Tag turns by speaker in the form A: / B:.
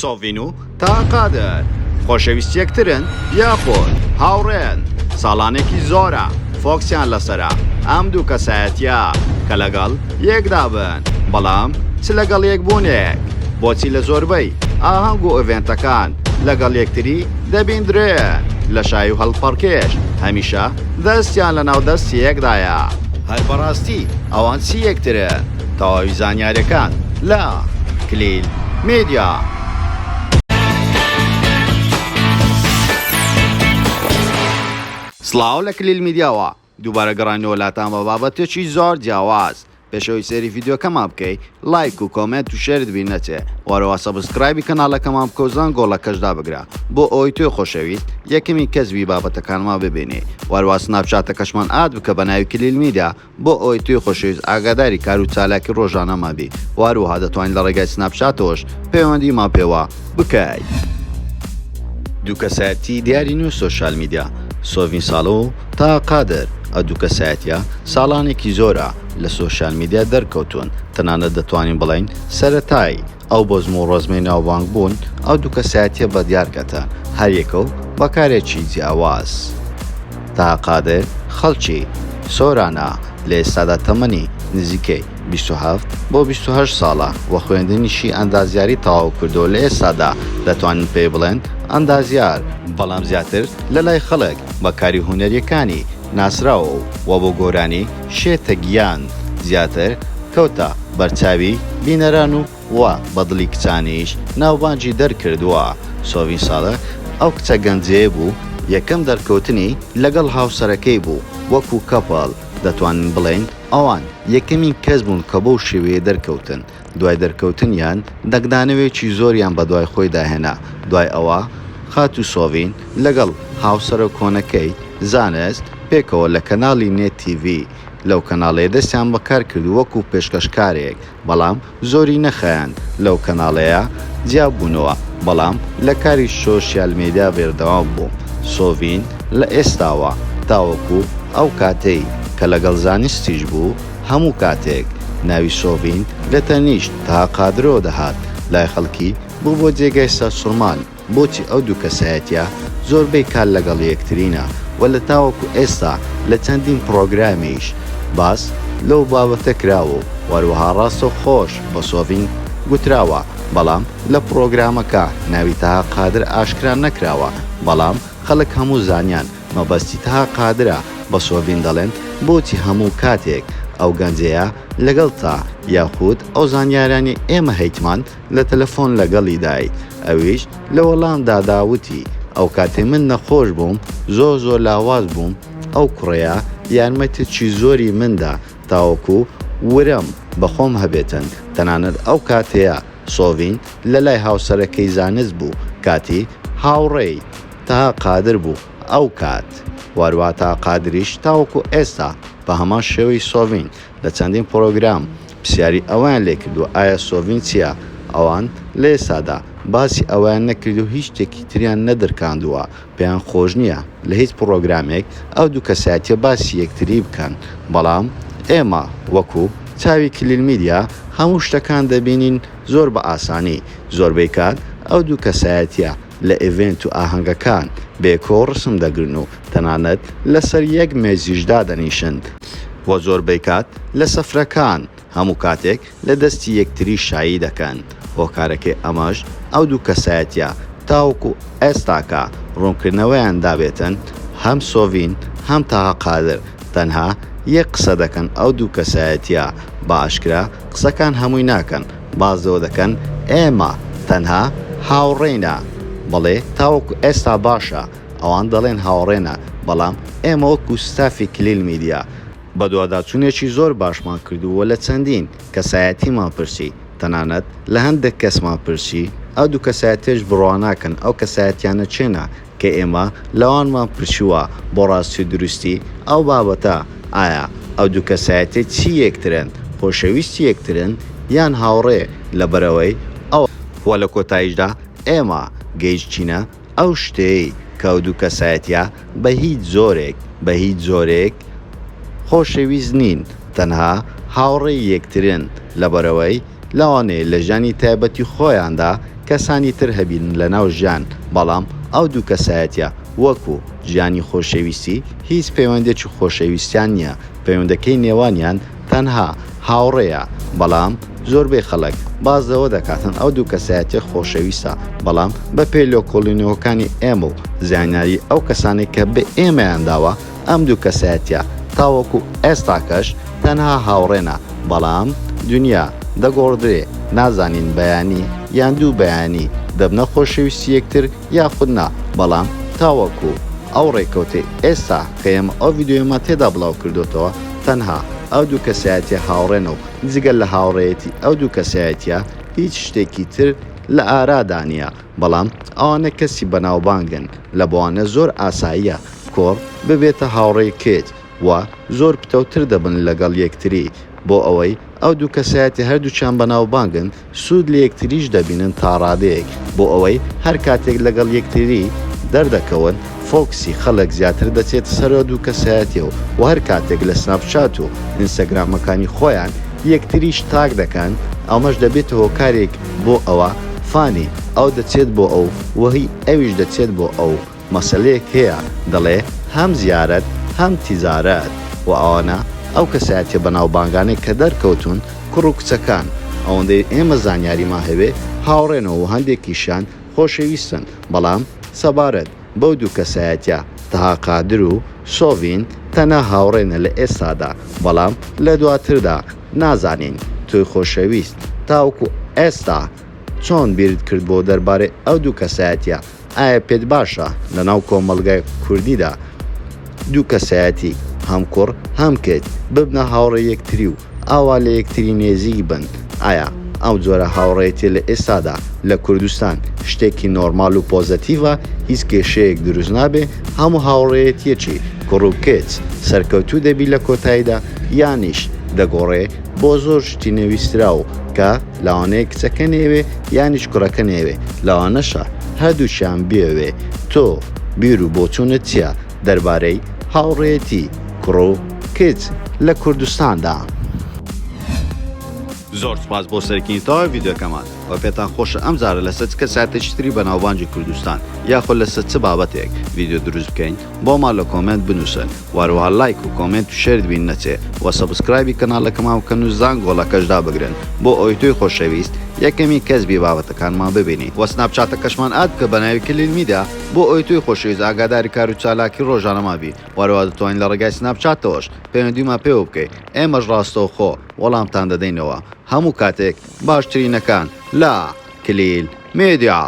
A: سۆڤین و تاقادر خۆشەویستیەکترن یاخۆت هاوڕێن ساڵانێکی زۆرە فۆکسیان لەسرە ئەم دوو کەسایەتیە کە لەگەڵ یەکدا بن بەڵام چ لەگەڵ یەکبوونێک بۆچی لە زۆربەی ئاهەنگ و ئۆڤێنتەکان لەگەڵ یەکتری دەبیندرێن لە شای و هەڵپەڕکێش هەمیشە دەستیان لە ناو دەستی یەکدایە هەر بەڕاستی ئەوان چی یەکترن تەواوی زانیاریەکان لە کلیل میدیا. سڵاو لە کلیل میدیاوە دووبارە گەڕانەوە لاتان بە بابەتێکی زۆر جیاواز. پێشەوەی سێری ڤیدیۆکەمان بکەیت لایک و کۆمنت و شێرت بیر نەچێ وەرەوە سەبسکرایبی کەناڵەکەمان بکە و زان گۆڵەکەشدا بگرە بۆ ئەوەی توێ خۆشەویست یەکەمی کەسبی بابەتەکانمان ببینێ وەروە سناپچاتەکەشمان ئاد بکە بە ناوی کلیل میدیا بۆ ئەوەی توێ خۆشەویست ئاگاداری کار و چالاکی ڕۆژانەمان بی واروها دەتوانین لە ڕێگای سناپچاتەوەش پەیوەندیمان پێوە بکەیت. دوو کەسایەتی دیاری نوێ سۆشال میدیا سۆڤین ساڵۆ و تاقادر ئەو دوو کەسایەتیە ساڵانێکی زۆرە لە سۆشال میدیا دەرکەوتون تەنانەت دەتوانین بڵین سەرەتای ئەو بۆزم و ڕۆزمەی ناوبانگ بوون ئەو دوو کەسایەتیە بەدیارکەتە هەریەکە و بەکارێکی جیاواز. تاقادر خەڵکی سۆرانە لە ئێستادا تەمەنی نزیکەی 27 بۆ 28 ساڵە و خوێندنیشی ئەندازیاری تەواو کردو لە ئێستادا دەتوانین پێی بڵێن ئەندازیار بەڵام زیاتر لە لای خەڵک بەکاری هونەریەکانی ناسراوە و بۆ گۆرانی شێتە گیان زیاتر کەوتە بەرچاوی بینەران و بەدڵی کچانیش ناوبانجی دەرکردووە. سۆڤین ساڵە ئەو کچە گەنجەیە بوو یەکەم دەرکەوتنی لەگەڵ هاوسەرەکەی بوو وەکو کەپڵ دەتوانین بڵێن ئەوان یەکەمین کەس بوون کە بەو شێوەیە دەرکەوتن دوای دەرکەوتنیان دەگدانەوێکی زۆریان بە دوای خۆی داهێنا دوای ئەوە خات و سۆڤین لەگەڵ هاوسەرە کۆنەکەی زانست پێکەوە لە کەناڵی نێت تیڤ لەو کەناڵەیە دەستیان بەکار کرد وەکو پێشکەشکارێک بەڵام زۆری نەخایان لەو کەناڵەیە جیاببوونەوە بەڵام لە کاری سۆشیال میدیا بێردەوام بوو. سۆڤین لە ئێستاوە تاوەکو ئەو کاتەی کە لەگەڵ زانستیش بوو هەموو کاتێک ناوی سۆڤین لە تەنیشت تاقادرەوە دەهات لای خەڵکی بوو بۆ جێگای سەرسوڕمان بۆچی ئەو دوو کەسایەتیە زۆربەی کار لەگەڵ یەکترینە و لە تاوەکو ئێستا لە چەندین پرۆگرامیش باس لەو بابەتە کراوە وەروەها ڕاستە خۆش بە سۆڤین گوتراوە بەڵام لە پرۆگرامەکە ناوی تاقادر ئاشکرا نەکراوە بەڵام خەڵک هەموو زانیان مەبەستی تاقادرە بە سۆڤین دەڵێن بۆچی هەموو کاتێک ئەو گەنجەیە لەگەڵ تا یاخود ئەو زانیارانی ئێمە هەیتمان لە تەلەفۆن لەگەڵی دایت ئەویش لە وەڵامدا داوتی ئەو کاتێ من نەخۆش بووم زۆر لاواز بووم ئەو کوڕەیە یارمەتێکی زۆری مندا تاوەکو ورم بەخۆم هەبێتن تەنانەت ئەو کاتەیە سۆڤین لە لای هاوسەرەکەی زانست بوو کاتی هاوڕێی تاقادر بوو ئەو کات وارووا تاقادریش تاوەکو ئێستا بە هەمان شێوەی سۆڤین لە چەندین پرۆگرام پرسیاری ئەویان لێ کردو ئایا سۆڤین چییە ئەوان لە ئێستادا باسی ئەویان نەکرد و هیچ شتێکی تریان نەدرکاندووە پێیان خۆش نییە لە هیچ پرۆگرامێک ئەو دوو کەسایەتیە باسی یەکتری بکەن بەڵام ئێمە وەکو چاوی کلیل میدیا هەموو شتەکان دەبینین زۆر بە ئاسانی زۆربەی کات ئەو دوو کەسایەتیە لە ئێڤێنت و ئاهەنگەکان بێکۆ ڕسم دەگرن و تەنانەت لەسەر یەک مێزیشدا دەنیشن وە زۆربەی کات لە سەفرەکان هەموو کاتێک لە دەستی یەکتری شایی دەکەن هۆکارەکەی ئەمەش ئەو دوو کەسایەتیە تاوەکو ئێستاکە ڕوونکردنەوەیان دابێتن هەم سۆڤین هەم تاقادر تەنها یەک قسە دەکەن ئەو دوو کەسایەتیە بە ئاشکرا قسەکان هەمووی ناکەن بازەوە دەکەن ئێمە تەنها هاوڕێینە بەڵێ تاوەکو ئێستا باشە ئەوان دەڵێن هاوڕێنە بەڵام ئێمە وەکو ستافی کلیل میدیا بە دوواداچوونێکی زۆر باشمان کردووە لە چەندین کەسایەتیمان پرسی تەنانەت لە هەندێک کەسمان پرسی ئەو دوو کەسایەتیش بڕواناکەن ئەو کەسایەتیانە چێنە کە ئێمە لەوانمان پرسیوە بۆ ڕاستی دروستی ئەو بابەتە ئایا ئەو دوو کەسایەتی چی یەکترن خۆشەویستی یەکترن یان هاوڕێ لەبەرەوەی ئەو وە لە کۆتاییشدا ئێمە گەیشتینە ئەو شتەی کە ئەو دوو کەسایەتیە بە هیچ زۆرێک خۆشەویست نین تەنها هاوڕێی یەکترن لەبەرەوەی لەوانەیە لە ژانی تایبەتی خۆیاندا کەسانی تر هەبین لە ناو ژیان بەڵام ئەو دوو کەسایەتە وەکو ژیانی خۆشەویستی هیچ پەیوەندێکی خۆشەویستیان نییە پەیوەندەکەی نێوانیان تەنها هاوڕێیە بەڵام زۆربەی خەڵک باز لەوە دەکاتن ئەو دوو کەسایەتی خۆشەویستە بەڵام بە پێی لێکۆڵینەوەکانی ئێمە و زانیاری ئەو کەسانی کە بە ئێمەیان داوە ئەم دوو کەسایەتە تاوەکو ئێستاکەش تەنها هاوڕێنە بەڵام دنیا دەگۆڕدرێ نازانین بەیانی یان دوو بەیانی دەبنە خۆشەویستی یەکتر یاخودنا بەڵام تاوەکو ئەو ڕێکەوتێ ئێستا کە ئێمە ئەو ڤیددیۆمە تێدا بڵاو کردوتەوە تەنها ئەو دوو کەسایەتی هاوڕێنە و جگەل لە هاوڕێیەتی ئەو دوو کەسایەتە هیچ شتێکی تر لە ئارادا نیە بەڵام ئەوانە کەسی بەناوبانگن لە بۆوانە زۆر ئاساییە کۆڕ ببێتە هاوڕێی کێت و زۆر پتەوتر دەبن لەگەڵ یەکتری بۆ ئەوەی ئەو دوو کەسایەتی هەردووچیان بەناوبانگن سوود لە یەکتریش دەبینن تا ڕادەیەک بۆ ئەوەی هەر کاتێک لەگەڵ یەکتری دەردەکەون فۆکسی خەڵک زیاتر دەچێت سەرۆ دوو کەسایەتەوە و هەر کاتێک لە سناپچات و ئینستەگرامەکانی خۆیان یەکتریش تاک دەکەن ئەمەش دەبێت هۆکارێک بۆ ئەوە فانی ئەو دەچێت بۆ ئەو وهی ئەویش دەچێت بۆ ئەو مەسەلەیەک هەیە دەڵێ هەم زیارەت هەم تیزارەت و ئەوانە ئەو کەسایەتە بەناوبانگانەی کە دەرکەوتون کوڕ و کچەکان ئەوەندەی ئێمە زانیاریما هەبێ هاوڕێنەوە و هەندێکیشان خۆشەویستن بەڵام سەبارەت بەو دوو کەسایەتە تەها قادر و سۆڤین تەنها هاوڕێنە لە ئێستادا بەڵام لە دواتردا نازانین توی خۆشەویست تاوەکو ئێستا چۆن بیرت کرد بۆ دەربارەی ئەو دوو کەسایەتە ئایا پێت باشە لە ناو کۆمەڵگای کوردیدا دوو کەسایەتی هەم کوڕ هەم کێت ببنە هاوڕێ یەکتری و ئاوا لە یەکتری نێزی بن ئایا ئەو جۆرە هاوڕێتی لە ئێستادا لە کوردستان شتێکی نۆرمال و پۆزەتیڤە هیچ کێشەیەک دروست نابێ هەموو هاوڕێیەتیەکی کوڕ و کێت سەرکەوتوو دەبی لە کۆتاییدا یانیش دەگۆڕێ بۆ زۆر شتی نەویسترا و کە لەوانەیە کچەکە نێوێ یانیش کوڕەکە نێوێ لەوانەشە هەردووشیان بێوێ تۆ بیر و بۆچوونت چییە دەربارەی هاوڕێتی کوڕ و کێت لە کوردستاندا زۆر سپاس بۆ سەرکردنیتەوە ڤیدیۆکەمان و پێتان خۆشە ئەم جارە لەسەر چ کەسایەتێکی تری بەناوبانگی کوردستان یاخۆ لەسەر چ بابەتێک ڤیدیۆ دروست بکەین بۆمان لە کۆمنت بنووسن واروها لایک و کۆمنت و شێر بین نەچێ و سەبسکرایبی کەناڵەکەمان بکەن و زانگۆڵەکەشدا بگرن بۆ ئەوەی تۆی خۆشەویست یەکەمی کەسبی بابەتەکانمان ببینی و سناپچاتەکەشمان ئاد بکە بە ناوی کلیل میدیا بۆ ئەوەی تۆی خۆشەویست ئاگاداری کار و چالاکی ڕۆژانەما بی واروها دەتوانین لە ڕێگای سناپچاتەوەش پەیوەندیمان پێوە بکەیت ئێمەش ڕاستەوخۆ وەڵامتان دەدەینەوە هەموو کاتێک باشترینەکان لا کلیل میدیا